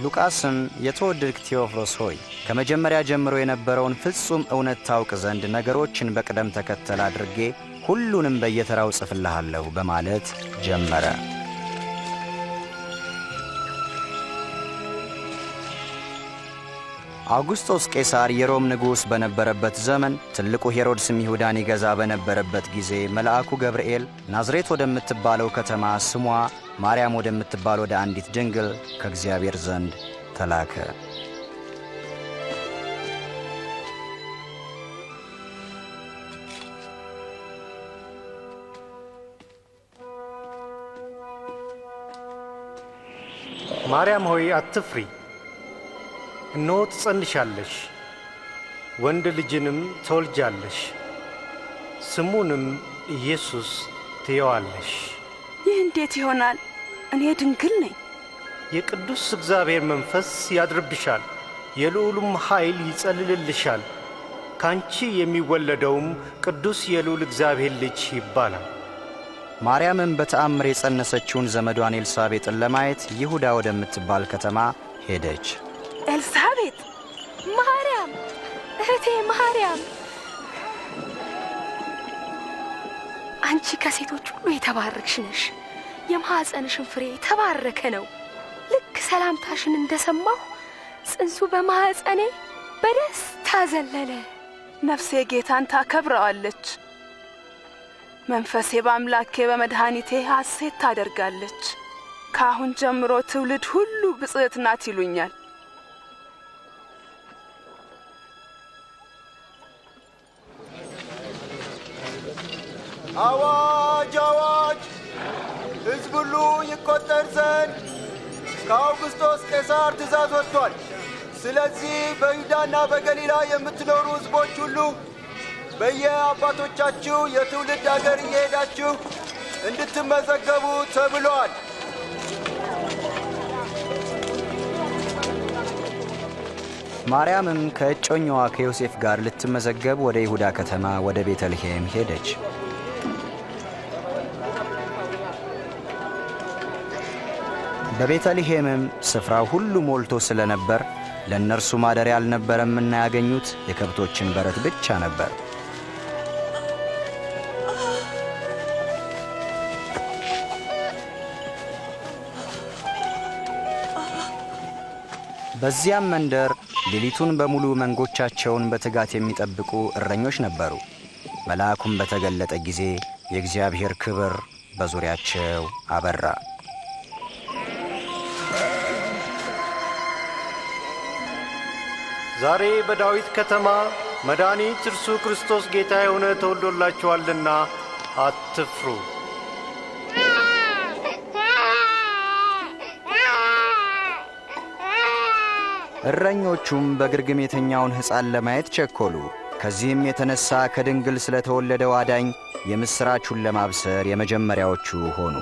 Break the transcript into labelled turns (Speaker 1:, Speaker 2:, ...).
Speaker 1: ሉቃስም የተወደድክ ቴዎፍሎስ ሆይ ከመጀመሪያ ጀምሮ የነበረውን ፍጹም እውነት ታውቅ ዘንድ ነገሮችን በቅደም ተከተል አድርጌ ሁሉንም በየተራው ጽፍልሃለሁ በማለት ጀመረ። አውግስጦስ ቄሳር የሮም ንጉሥ በነበረበት ዘመን ትልቁ ሄሮድስም ይሁዳን ይገዛ በነበረበት ጊዜ መልአኩ ገብርኤል ናዝሬት ወደምትባለው ከተማ ስሟ ማርያም ወደምትባል ወደ አንዲት ድንግል ከእግዚአብሔር ዘንድ ተላከ።
Speaker 2: ማርያም ሆይ አትፍሪ፣ እነሆ ትጸንሻለሽ፣ ወንድ ልጅንም ትወልጃለሽ፣ ስሙንም ኢየሱስ ትዪዋለሽ።
Speaker 3: ይህ እንዴት ይሆናል? እኔ ድንግል ነኝ።
Speaker 2: የቅዱስ እግዚአብሔር መንፈስ ያድርብሻል፣ የልዑሉም ኃይል ይጸልልልሻል። ካንቺ የሚወለደውም ቅዱስ የልዑል እግዚአብሔር ልጅ ይባላል።
Speaker 1: ማርያምም በተአምር የጸነሰችውን ዘመዷን ኤልሳቤጥን ለማየት ይሁዳ ወደምትባል ከተማ ሄደች።
Speaker 3: ኤልሳቤጥ! ማርያም! እህቴ ማርያም! አንቺ ከሴቶች ሁሉ የተባረክሽ ነሽ፣ የማኅፀንሽን ፍሬ የተባረከ ነው። ልክ ሰላምታሽን እንደሰማሁ ጽንሱ በማኅፀኔ በደስታ ዘለለ።
Speaker 4: ነፍሴ ጌታን ታከብረዋለች፣ መንፈሴ በአምላኬ በመድኃኒቴ ሐሴት ታደርጋለች። ከአሁን ጀምሮ ትውልድ ሁሉ ብፅዕት ናት ይሉኛል።
Speaker 5: አዋጅ አዋጅ! ሕዝብ ሁሉ ይቆጠር ዘንድ ከአውግስጦስ ቄሳር ትእዛዝ ወጥቷል። ስለዚህ በይሁዳና በገሊላ የምትኖሩ ሕዝቦች ሁሉ በየአባቶቻችሁ የትውልድ አገር እየሄዳችሁ እንድትመዘገቡ ተብሏል።
Speaker 1: ማርያምም ከእጮኛዋ ከዮሴፍ ጋር ልትመዘገብ ወደ ይሁዳ ከተማ ወደ ቤተልሔም ሄደች። በቤተልሔምም ስፍራው ሁሉ ሞልቶ ስለነበር ለእነርሱ ማደሪያ አልነበረምና ያገኙት የከብቶችን በረት ብቻ ነበር። በዚያም መንደር ሌሊቱን በሙሉ መንጎቻቸውን በትጋት የሚጠብቁ እረኞች ነበሩ። መልአኩም በተገለጠ ጊዜ የእግዚአብሔር ክብር በዙሪያቸው አበራ።
Speaker 2: ዛሬ በዳዊት ከተማ መድኃኒት እርሱ ክርስቶስ ጌታ የሆነ ተወልዶላችኋልና አትፍሩ።
Speaker 1: እረኞቹም በግርግም የተኛውን ሕፃን ለማየት ቸኮሉ። ከዚህም የተነሣ ከድንግል ስለተወለደው አዳኝ የምሥራቹን ለማብሰር የመጀመሪያዎቹ ሆኑ።